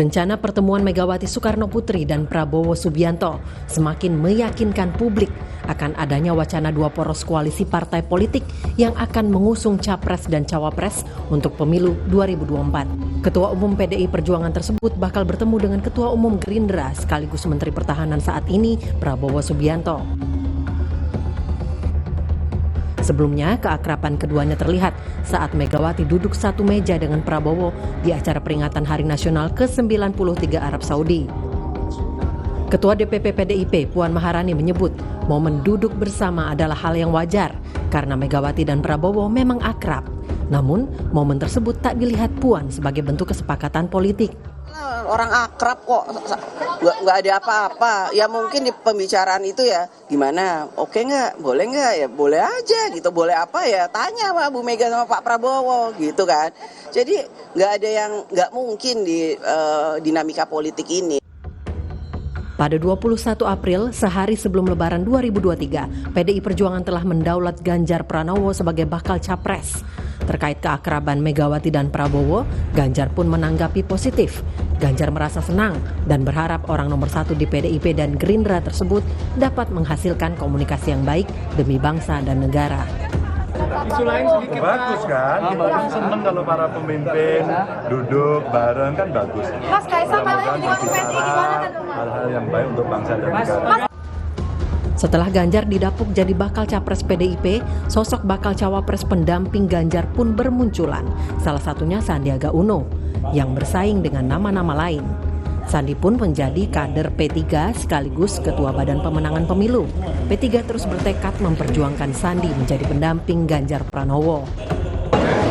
Rencana pertemuan Megawati Soekarnoputri dan Prabowo Subianto semakin meyakinkan publik akan adanya wacana dua poros koalisi partai politik yang akan mengusung capres dan cawapres untuk pemilu 2024. Ketua Umum PDI Perjuangan tersebut bakal bertemu dengan Ketua Umum Gerindra sekaligus Menteri Pertahanan saat ini, Prabowo Subianto. Sebelumnya, keakraban keduanya terlihat saat Megawati duduk satu meja dengan Prabowo di acara peringatan Hari Nasional ke-93 Arab Saudi. Ketua DPP PDIP Puan Maharani menyebut momen duduk bersama adalah hal yang wajar karena Megawati dan Prabowo memang akrab. Namun, momen tersebut tak dilihat Puan sebagai bentuk kesepakatan politik. Orang akrab kok, nggak ada apa-apa. Ya mungkin di pembicaraan itu ya gimana, oke nggak, boleh nggak, ya boleh aja gitu. Boleh apa ya, tanya sama Bu Mega sama Pak Prabowo gitu kan. Jadi nggak ada yang nggak mungkin di dinamika politik ini. Pada 21 April, sehari sebelum Lebaran 2023, PDI Perjuangan telah mendaulat Ganjar Pranowo sebagai bakal capres. Terkait keakraban Megawati dan Prabowo, Ganjar pun menanggapi positif. Ganjar merasa senang dan berharap orang nomor satu di PDIP dan Gerindra tersebut dapat menghasilkan komunikasi yang baik demi bangsa dan negara. Isu lain sedikit bagus kan, kita kan seneng kalau para pemimpin duduk bareng kan bagus. Mas Kaisang katanya di konvensi gimana kan? Hal-hal yang baik untuk bangsa dan negara. Setelah Ganjar didapuk jadi bakal capres PDIP, sosok bakal cawapres pendamping Ganjar pun bermunculan. Salah satunya Sandiaga Uno yang bersaing dengan nama-nama lain. Sandi pun menjadi kader P3 sekaligus Ketua Badan Pemenangan Pemilu. P3 terus bertekad memperjuangkan Sandi menjadi pendamping Ganjar Pranowo.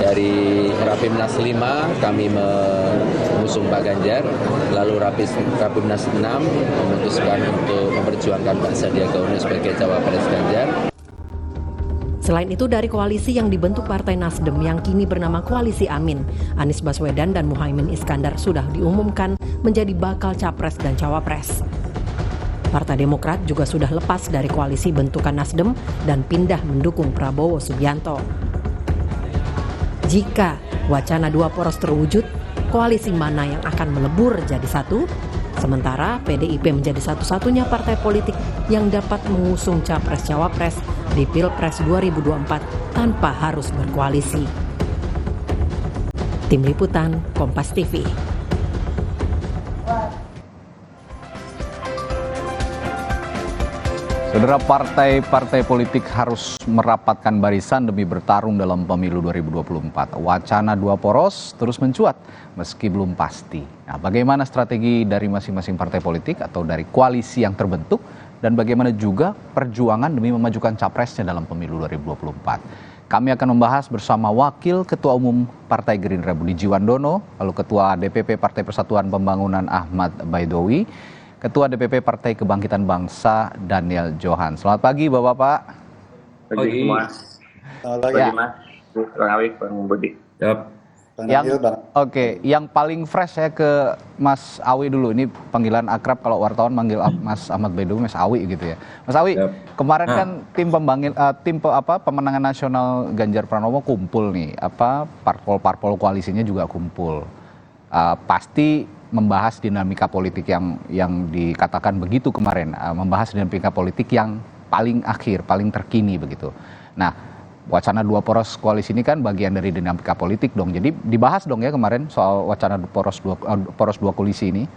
Dari Rapimnas 5 kami mengusung Pak Ganjar, lalu Rapimnas 6 memutuskan untuk memperjuangkan Pak Sandiaga Uno sebagai cawapres Ganjar. Selain itu, dari koalisi yang dibentuk Partai Nasdem yang kini bernama Koalisi Amin, Anies Baswedan dan Muhaimin Iskandar sudah diumumkan menjadi bakal capres dan cawapres. Partai Demokrat juga sudah lepas dari koalisi bentukan Nasdem dan pindah mendukung Prabowo Subianto. Jika wacana dua poros terwujud, koalisi mana yang akan melebur jadi satu? Sementara PDIP menjadi satu-satunya partai politik yang dapat mengusung capres-cawapres di Pilpres 2024 tanpa harus berkoalisi. Tim Liputan, Kompas TV. Saudara, partai-partai politik harus merapatkan barisan demi bertarung dalam pemilu 2024. Wacana dua poros terus mencuat meski belum pasti. Nah, bagaimana strategi dari masing-masing partai politik atau dari koalisi yang terbentuk dan bagaimana juga perjuangan demi memajukan capresnya dalam pemilu 2024. Kami akan membahas bersama Wakil Ketua Umum Partai Gerindra Budi Jiwandono, lalu Ketua DPP Partai Persatuan Pembangunan Ahmad Baidowi, Ketua DPP Partai Kebangkitan Bangsa Daniel Johan. Selamat pagi Bapak-Bapak. Pagi semua. Selamat pagi Mas. Bang Awi, Bang Budi. Yang paling fresh saya ke Mas Awi dulu. Ini panggilan akrab kalau wartawan manggil Mas Ahmad Baidowi Mas Awi gitu ya. Mas Awi, kemarin kan tim pemenangan nasional Ganjar Pranowo kumpul nih. Parpol koalisinya juga kumpul. Pasti membahas dinamika politik yang dikatakan begitu kemarin, membahas dinamika politik yang paling akhir, paling terkini begitu. Nah, wacana dua poros koalisi ini kan bagian dari dinamika politik dong. Jadi dibahas dong ya kemarin soal wacana poros dua koalisi ini.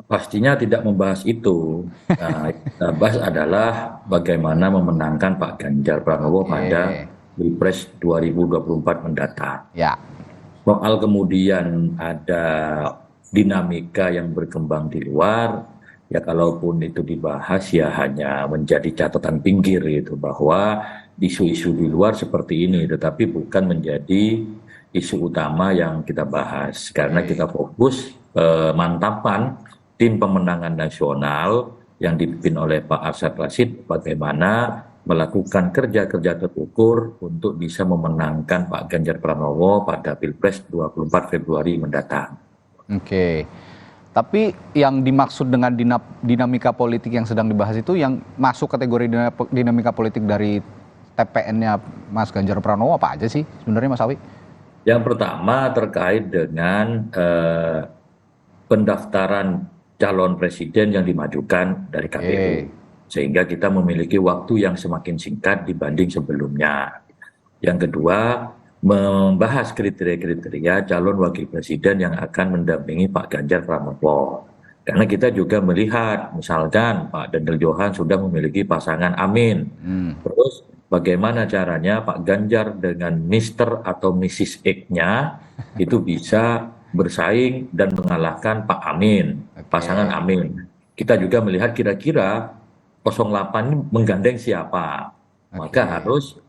Pastinya tidak membahas itu. Nah, kita bahas adalah bagaimana memenangkan Pak Ganjar Pranowo pada Pilpres 2024 mendatang. Ya. Soal kemudian ada dinamika yang berkembang di luar, ya kalaupun itu dibahas ya hanya menjadi catatan pinggir gitu, bahwa isu-isu di luar seperti ini, tetapi bukan menjadi isu utama yang kita bahas, karena kita fokus mantapan tim pemenangan nasional yang dipimpin oleh Pak Arsyad Rashid, bagaimana melakukan kerja-kerja terukur untuk bisa memenangkan Pak Ganjar Pranowo pada Pilpres 24 Februari mendatang. Oke, tapi yang dimaksud dengan dinamika politik yang sedang dibahas itu yang masuk kategori dinamika politik dari TPN-nya Mas Ganjar Pranowo apa aja sih sebenarnya Mas Awi? Yang pertama terkait dengan pendaftaran calon presiden yang dimajukan dari KPU. Sehingga kita memiliki waktu yang semakin singkat dibanding sebelumnya. Yang kedua, membahas kriteria-kriteria calon wakil presiden yang akan mendampingi Pak Ganjar Pranowo. Karena kita juga melihat, misalkan Pak Daniel Johan sudah memiliki pasangan Amin. Terus bagaimana caranya Pak Ganjar dengan Mr. atau Mrs. X-nya itu bisa bersaing dan mengalahkan Pak Amin, pasangan Amin. Kita juga melihat kira-kira 08 ini menggandeng siapa. Maka harus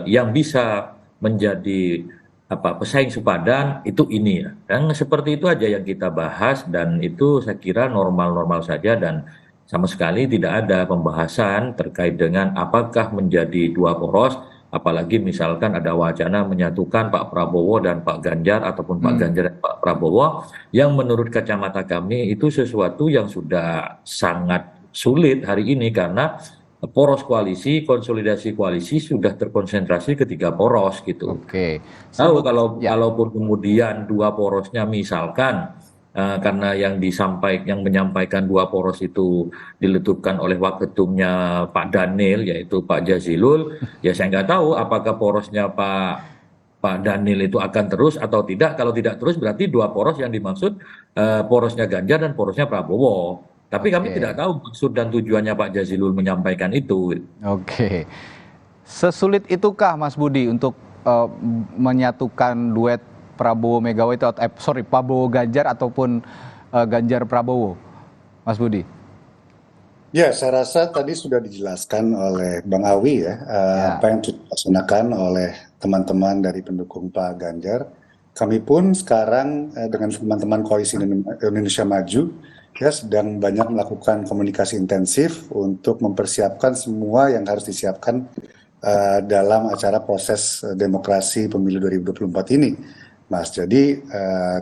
yang bisa menjadi pesaing sepadan itu ini ya. Dan seperti itu aja yang kita bahas dan itu saya kira normal-normal saja dan sama sekali tidak ada pembahasan terkait dengan apakah menjadi dua poros, apalagi misalkan ada wacana menyatukan Pak Prabowo dan Pak Ganjar ataupun Pak Ganjar dan Pak Prabowo yang menurut kacamata kami itu sesuatu yang sudah sangat sulit hari ini karena poros koalisi, konsolidasi koalisi sudah terkonsentrasi ke 3 poros gitu. Tahu kalaupun kemudian 2 porosnya misalkan karena yang menyampaikan 2 poros itu diletupkan oleh waketumnya Pak Daniel yaitu Pak Jazilul, ya saya nggak tahu apakah porosnya Pak Daniel itu akan terus atau tidak. Kalau tidak terus berarti 2 poros yang dimaksud porosnya Ganjar dan porosnya Prabowo. Tapi kami tidak tahu maksud dan tujuannya Pak Jazilul menyampaikan itu. Sesulit itukah Mas Budi untuk menyatukan duet Prabowo Megawati Prabowo Ganjar ataupun Ganjar Prabowo, Mas Budi? Ya, saya rasa tadi sudah dijelaskan oleh Bang Awi ya, apa yang dilaksanakan oleh teman-teman dari pendukung Pak Ganjar. Kami pun sekarang dengan teman-teman Koalisi Indonesia Maju ya sedang banyak melakukan komunikasi intensif untuk mempersiapkan semua yang harus disiapkan dalam acara proses demokrasi pemilu 2024 ini, Mas. Jadi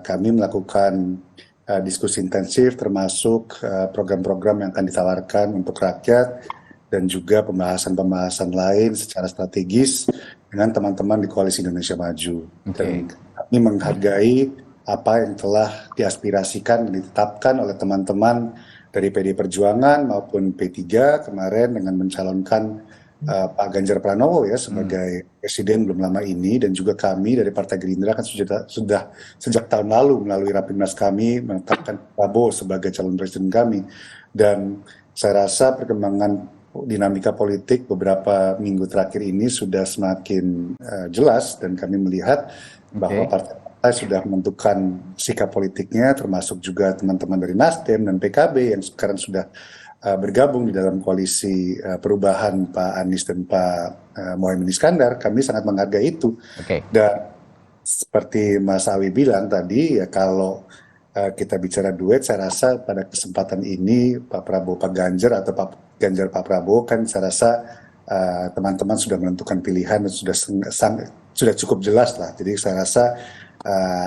kami melakukan diskusi intensif termasuk program-program yang akan ditawarkan untuk rakyat dan juga pembahasan-pembahasan lain secara strategis dengan teman-teman di Koalisi Indonesia Maju. Dan kami menghargai apa yang telah diaspirasikan dan ditetapkan oleh teman-teman dari PD Perjuangan maupun P3 kemarin dengan mencalonkan Pak Ganjar Pranowo ya sebagai presiden belum lama ini, dan juga kami dari Partai Gerindra kan sudah sejak tahun lalu melalui Rapimnas kami menetapkan Prabowo sebagai calon presiden kami. Dan saya rasa perkembangan dinamika politik beberapa minggu terakhir ini sudah semakin jelas dan kami melihat bahwa partai sudah menentukan sikap politiknya, termasuk juga teman-teman dari Nasdem dan PKB yang sekarang sudah bergabung di dalam koalisi perubahan Pak Anies dan Pak Mohaimin Iskandar. Kami sangat menghargai itu. Dan seperti Mas Awi bilang tadi, ya kalau kita bicara duet, saya rasa pada kesempatan ini Pak Prabowo Pak Ganjar atau Pak Ganjar Pak Prabowo kan saya rasa teman-teman sudah menentukan pilihan dan sudah cukup jelas lah. Jadi saya rasa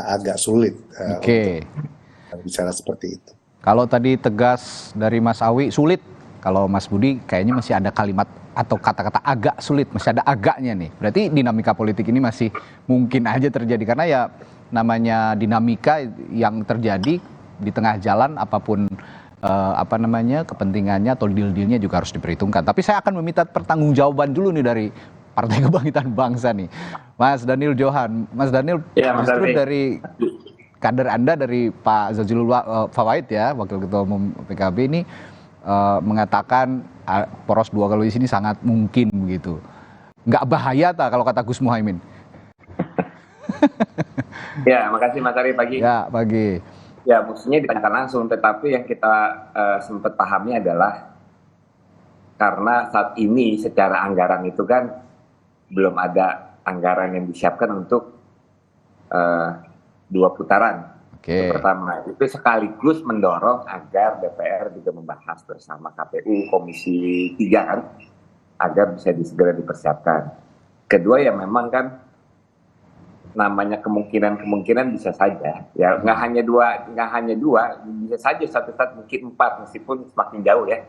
agak sulit untuk bicara seperti itu. Kalau tadi tegas dari Mas Awi sulit, kalau Mas Budi kayaknya masih ada kalimat atau kata-kata agak sulit, masih ada agaknya nih. Berarti dinamika politik ini masih mungkin aja terjadi karena ya namanya dinamika yang terjadi di tengah jalan apapun kepentingannya atau deal-dealnya juga harus diperhitungkan. Tapi saya akan meminta pertanggungjawaban dulu nih dari Partai Kebangkitan Bangsa nih, Mas Daniel Johan. Mas Daniel, justru dari kader Anda dari Pak Jazilul Fawait ya, Wakil Ketua Umum PKB ini mengatakan poros 2 koalisi ini sangat mungkin begitu. Nggak bahaya kalau kata Gus Muhaimin? Ya, makasih Mas Ari pagi. Ya, pagi. Ya, maksudnya ditanyakan langsung, tetapi yang kita sempat pahami adalah karena saat ini secara anggaran itu kan belum ada anggaran yang disiapkan untuk 2 putaran. Pertama, itu sekaligus mendorong agar DPR juga membahas bersama KPU Komisi 3 kan, agar bisa segera dipersiapkan. Kedua ya memang kan namanya kemungkinan bisa saja ya, nggak hanya dua, bisa saja satu saat mungkin 4 meskipun semakin jauh ya.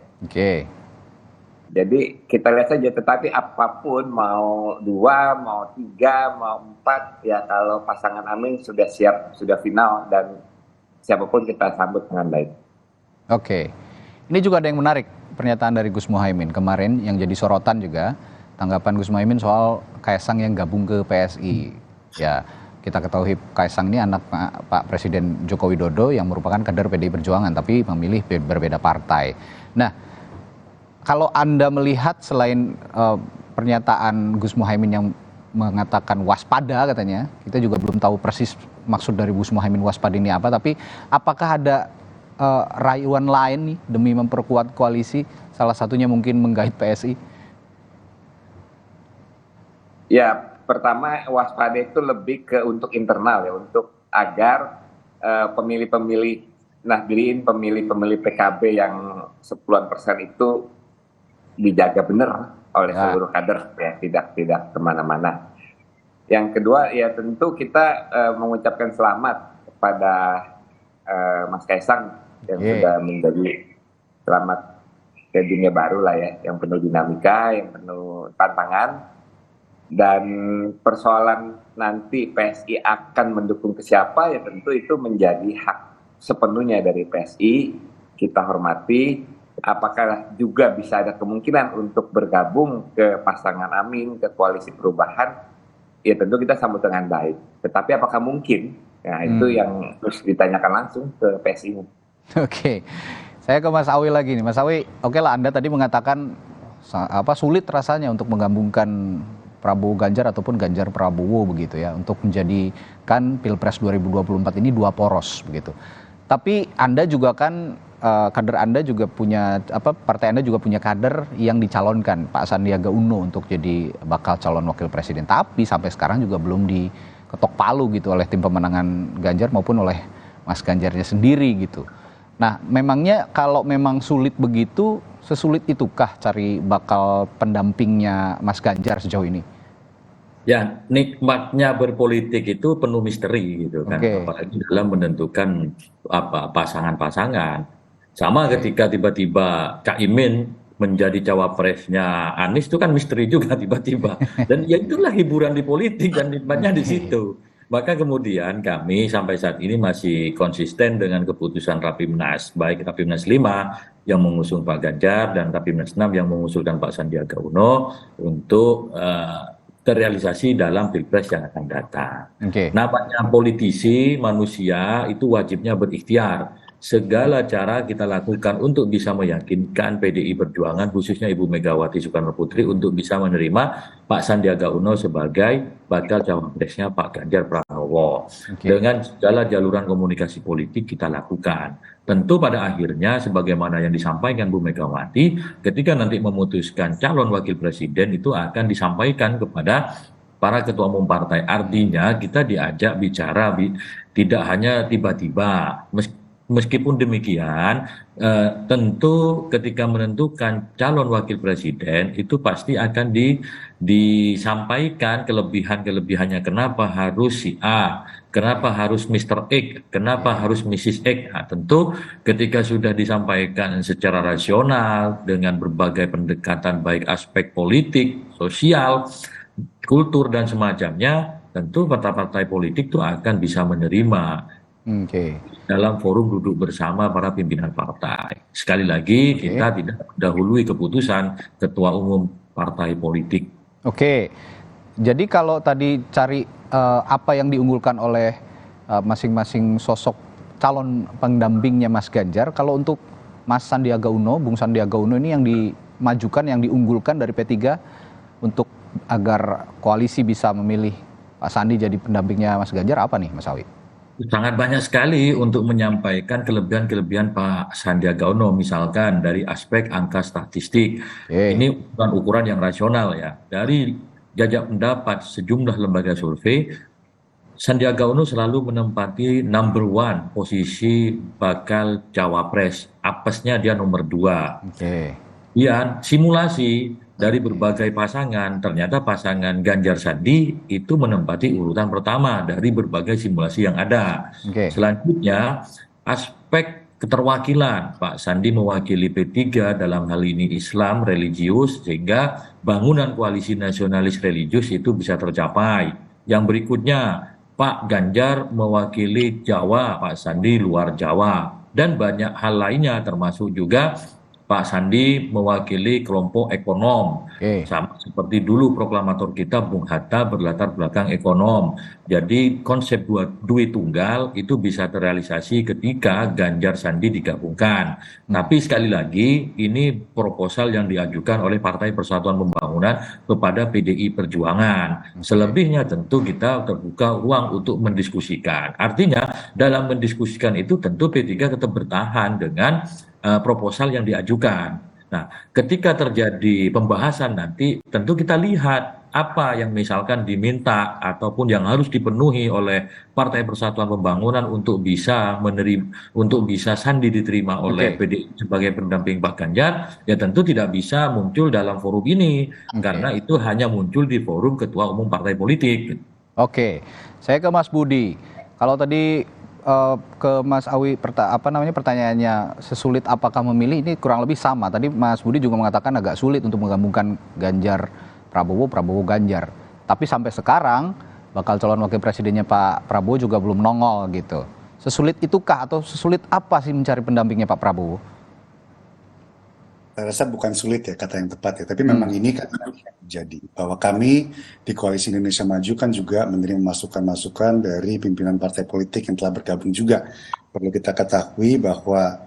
Jadi kita lihat saja, tetapi apapun mau 2, mau 3, mau 4, ya kalau pasangan Amin sudah siap, sudah final dan siapapun kita sambut dengan baik. Oke, ini juga ada yang menarik pernyataan dari Gus Muhaimin kemarin yang jadi sorotan juga, tanggapan Gus Muhaimin soal Kaisang yang gabung ke PSI. Ya, kita ketahui Kaisang ini anak Pak Presiden Joko Widodo yang merupakan kader PDI Perjuangan tapi memilih berbeda partai. Nah, kalau Anda melihat selain pernyataan Gus Muhaimin yang mengatakan waspada katanya, kita juga belum tahu persis maksud dari Gus Muhaimin waspada ini apa, tapi apakah ada rayuan lain nih demi memperkuat koalisi, salah satunya mungkin menggait PSI? Ya, pertama waspada itu lebih ke untuk internal ya, untuk agar pemilih-pemilih Nahdliin, pemilih-pemilih PKB yang 10% itu dijaga benar oleh seluruh kader ya, tidak kemana-mana. Yang kedua ya tentu kita mengucapkan selamat kepada Mas Kaisang yang sudah menjadi selamat ke dunia baru lah ya, yang penuh dinamika, yang penuh tantangan. Dan persoalan nanti PSI akan mendukung ke siapa ya tentu itu menjadi hak sepenuhnya dari PSI. Kita hormati. Apakah juga bisa ada kemungkinan untuk bergabung ke pasangan Amin, ke koalisi perubahan, ya tentu kita sambut dengan baik. Tetapi apakah mungkin? Nah itu yang harus ditanyakan langsung ke PSI. Oke, saya ke Mas Awi lagi nih. Mas Awi, oke lah Anda tadi mengatakan sulit rasanya untuk menggabungkan Prabowo Ganjar ataupun Ganjar Prabowo begitu ya, untuk menjadikan Pilpres 2024 ini dua poros begitu. Tapi Anda juga kan kader Anda juga punya partai Anda juga punya kader yang dicalonkan, Pak Sandiaga Uno, untuk jadi bakal calon wakil presiden. Tapi sampai sekarang juga belum diketok palu gitu oleh tim pemenangan Ganjar maupun oleh Mas Ganjarnya sendiri gitu. Nah, memangnya kalau memang sulit begitu, sesulit itukah cari bakal pendampingnya Mas Ganjar sejauh ini? Ya, nikmatnya berpolitik itu penuh misteri gitu kan, apalagi dalam menentukan pasangan-pasangan. Sama ketika tiba-tiba Cak Imin menjadi cawapresnya Anies, itu kan misteri juga tiba-tiba. Dan ya itulah hiburan di politik dan nikmatnya di situ. Maka kemudian kami sampai saat ini masih konsisten dengan keputusan Rapimnas, baik Rapimnas 5 yang mengusung Pak Ganjar dan Rapimnas 6 yang mengusulkan Pak Sandiaga Uno untuk terrealisasi dalam Pilpres yang akan datang. Namanya politisi, manusia itu wajibnya berikhtiar. Segala cara kita lakukan untuk bisa meyakinkan PDI Perjuangan, khususnya Ibu Megawati Soekarno Putri, untuk bisa menerima Pak Sandiaga Uno sebagai bakal cawapresnya Pak Ganjar Pranowo. Dengan segala jaluran komunikasi politik kita lakukan. Tentu pada akhirnya sebagaimana yang disampaikan Bu Megawati, ketika nanti memutuskan calon wakil presiden itu akan disampaikan kepada para ketua umum partai. Artinya kita diajak bicara tidak hanya tiba-tiba. Meskipun demikian, tentu ketika menentukan calon wakil presiden itu pasti akan disampaikan kelebihan-kelebihannya. Kenapa harus si A, kenapa harus Mr. X, kenapa harus Mrs. X. Nah, tentu ketika sudah disampaikan secara rasional dengan berbagai pendekatan baik aspek politik, sosial, kultur dan semacamnya, tentu partai-partai politik itu akan bisa menerima. Dalam forum duduk bersama para pimpinan partai. Sekali lagi kita tidak mendahului keputusan ketua umum partai politik. Jadi kalau tadi cari apa yang diunggulkan oleh masing-masing sosok calon pendampingnya Mas Ganjar, kalau untuk Mas Sandiaga Uno, Bung Sandiaga Uno ini yang dimajukan, yang diunggulkan dari P3 untuk agar koalisi bisa memilih Pak Sandi jadi pendampingnya Mas Ganjar, apa nih Mas Awi? Sangat banyak sekali untuk menyampaikan kelebihan-kelebihan Pak Sandiaga Uno, misalkan dari aspek angka statistik. Ini bukan ukuran yang rasional ya. Dari jajak pendapat sejumlah lembaga survei, Sandiaga Uno selalu menempati number 1 posisi bakal cawapres. Apesnya dia nomor 2. Ya, simulasi dari berbagai pasangan, ternyata pasangan Ganjar Sandi itu menempati urutan pertama dari berbagai simulasi yang ada. Selanjutnya, aspek keterwakilan. Pak Sandi mewakili P3 dalam hal ini Islam, religius, sehingga bangunan koalisi nasionalis religius itu bisa tercapai. Yang berikutnya, Pak Ganjar mewakili Jawa, Pak Sandi luar Jawa, dan banyak hal lainnya termasuk juga Pak Sandi mewakili kelompok ekonom. Sama seperti dulu proklamator kita Bung Hatta berlatar belakang ekonom. Jadi konsep duit tunggal itu bisa terrealisasi ketika Ganjar Sandi digabungkan. Tapi sekali lagi ini proposal yang diajukan oleh Partai Persatuan Pembangunan kepada PDI Perjuangan. Selebihnya tentu kita terbuka ruang untuk mendiskusikan. Artinya dalam mendiskusikan itu tentu P3 tetap bertahan dengan proposal yang diajukan. Nah, ketika terjadi pembahasan nanti, tentu kita lihat apa yang misalkan diminta ataupun yang harus dipenuhi oleh Partai Persatuan Pembangunan untuk bisa Sandi diterima oleh PDI sebagai pendamping Pak Ganjar, ya tentu tidak bisa muncul dalam forum ini, karena itu hanya muncul di forum ketua umum partai politik. Oke, saya ke Mas Budi. Kalau tadi ke Mas Awi pertanyaannya sesulit apakah memilih, ini kurang lebih sama. Tadi Mas Budi juga mengatakan agak sulit untuk menggabungkan Ganjar Prabowo, Prabowo Ganjar. Tapi sampai sekarang bakal calon wakil presidennya Pak Prabowo juga belum nongol gitu. Sesulit itukah atau sesulit apa sih mencari pendampingnya Pak Prabowo? Saya rasa bukan sulit ya kata yang tepat ya, tapi memang ini kan jadi bahwa kami di Koalisi Indonesia Maju kan juga menerima masukan-masukan dari pimpinan partai politik yang telah bergabung juga. Perlu kita ketahui bahwa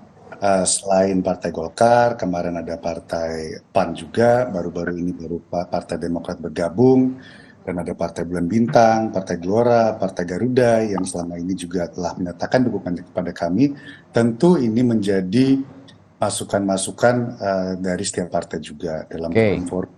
selain Partai Golkar, kemarin ada Partai PAN juga, baru-baru ini baru Partai Demokrat bergabung, dan ada Partai Bulan Bintang, Partai Gelora, Partai Garuda yang selama ini juga telah menyatakan dukungan kepada kami. Tentu ini menjadi masukan-masukan dari setiap partai juga dalam forum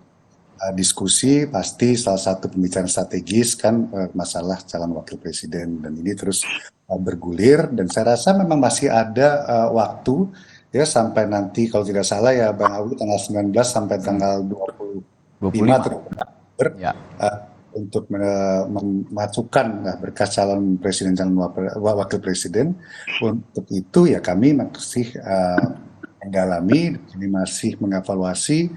diskusi. Pasti salah satu pembicaraan strategis kan masalah calon wakil presiden, dan ini terus bergulir, dan saya rasa memang masih ada waktu ya sampai nanti kalau tidak salah ya Bang Awi tanggal 19 sampai tanggal 25 untuk memasukkan berkas calon presiden calon wakil presiden. Untuk itu ya kami masih mendalami, ini masih mengevaluasi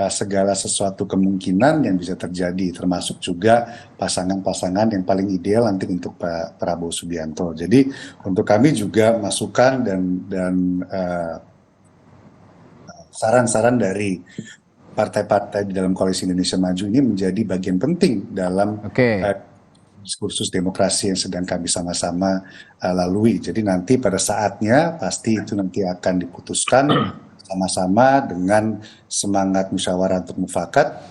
segala sesuatu kemungkinan yang bisa terjadi, termasuk juga pasangan-pasangan yang paling ideal nanti untuk Pak Prabowo Subianto. Jadi untuk kami juga masukan dan saran-saran dari partai-partai di dalam Koalisi Indonesia Maju ini menjadi bagian penting dalam diskursus demokrasi yang sedang kami sama-sama lalui. Jadi nanti pada saatnya pasti itu nanti akan diputuskan sama-sama dengan semangat musyawarah untuk mufakat,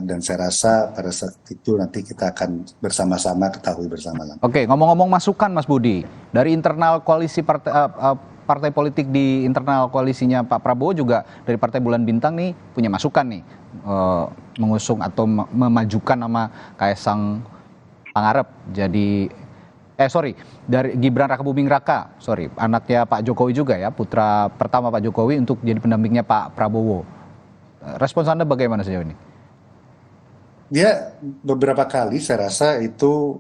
dan saya rasa pada saat itu nanti kita akan bersama-sama ketahui bersama. Oke, ngomong-ngomong masukan Mas Budi, dari internal koalisi partai politik di internal koalisinya Pak Prabowo juga dari Partai Bulan Bintang nih punya masukan nih mengusung atau memajukan nama Kaisang Pangarep jadi dari Gibran Rakabuming Raka, anaknya Pak Jokowi juga ya, putra pertama Pak Jokowi untuk jadi pendampingnya Pak Prabowo. Respons Anda bagaimana sejauh ini? Ya, beberapa kali saya rasa itu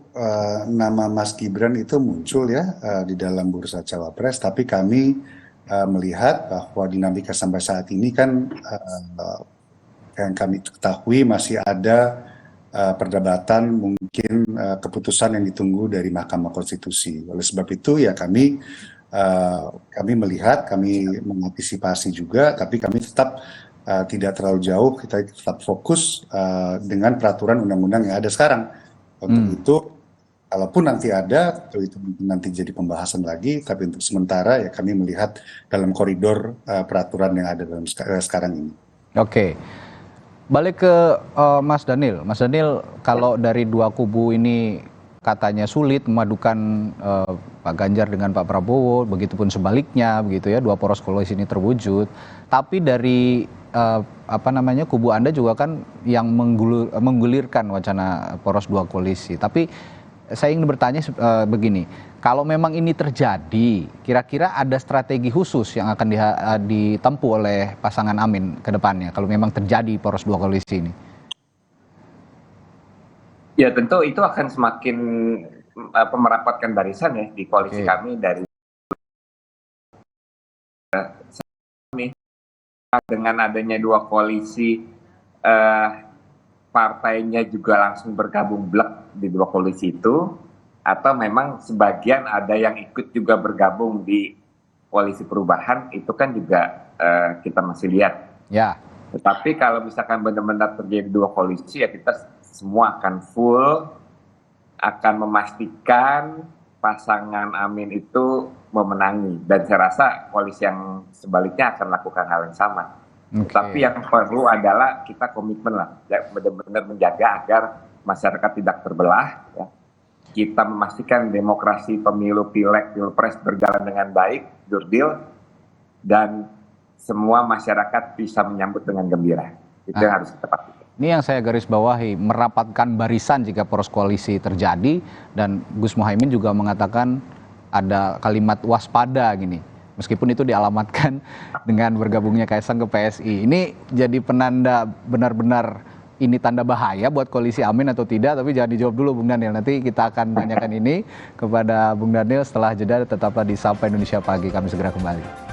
nama Mas Gibran itu muncul ya di dalam bursa cawapres, tapi kami melihat bahwa dinamika sampai saat ini kan yang kami ketahui masih ada perdebatan, mungkin keputusan yang ditunggu dari Mahkamah Konstitusi. Oleh sebab itu ya kami melihat, kami mengantisipasi juga, tapi kami tetap tidak terlalu jauh, kita tetap fokus dengan peraturan undang-undang yang ada sekarang. Untuk itu, kalaupun nanti ada, itu nanti jadi pembahasan lagi, tapi untuk sementara ya kami melihat dalam koridor peraturan yang ada dalam sekarang ini. Oke. Balik ke Mas Daniel. Mas Daniel, kalau dari dua kubu ini katanya sulit memadukan Pak Ganjar dengan Pak Prabowo, begitupun sebaliknya, begitu ya, dua poros koalisi ini terwujud. Tapi dari kubu Anda juga kan yang menggulirkan wacana poros dua koalisi. Tapi saya ingin bertanya begini, kalau memang ini terjadi, kira-kira ada strategi khusus yang akan ditempuh oleh pasangan Amin ke depannya kalau memang terjadi poros dua koalisi ini? Ya tentu itu akan semakin merapatkan barisan ya di koalisi kami dari dengan adanya dua koalisi, partainya juga langsung bergabung blek di dua koalisi itu, atau memang sebagian ada yang ikut juga bergabung di koalisi perubahan, itu kan juga kita masih lihat. Ya. Tetapi kalau misalkan benar-benar terjadi dua koalisi, ya kita semua akan full, akan memastikan pasangan Amin itu memenangi. Dan saya rasa koalisi yang sebaliknya akan lakukan hal yang sama. Tapi yang perlu adalah kita komitmen lah, ya, benar-benar menjaga agar masyarakat tidak terbelah. Ya. Kita memastikan demokrasi pemilu, pileg, pilpres berjalan dengan baik, jurdil, dan semua masyarakat bisa menyambut dengan gembira. Itu yang harus kita pastikan. Ini yang saya garis bawahi, merapatkan barisan jika poros koalisi terjadi, dan Gus Muhaimin juga mengatakan ada kalimat waspada gini, meskipun itu dialamatkan dengan bergabungnya Kaisang ke PSI. Ini jadi penanda benar-benar ini tanda bahaya buat koalisi Amin atau tidak, tapi jangan dijawab dulu Bung Daniel. Nanti kita akan tanyakan ini kepada Bung Daniel setelah jeda. Tetaplah di Sapa Indonesia Pagi, kami segera kembali.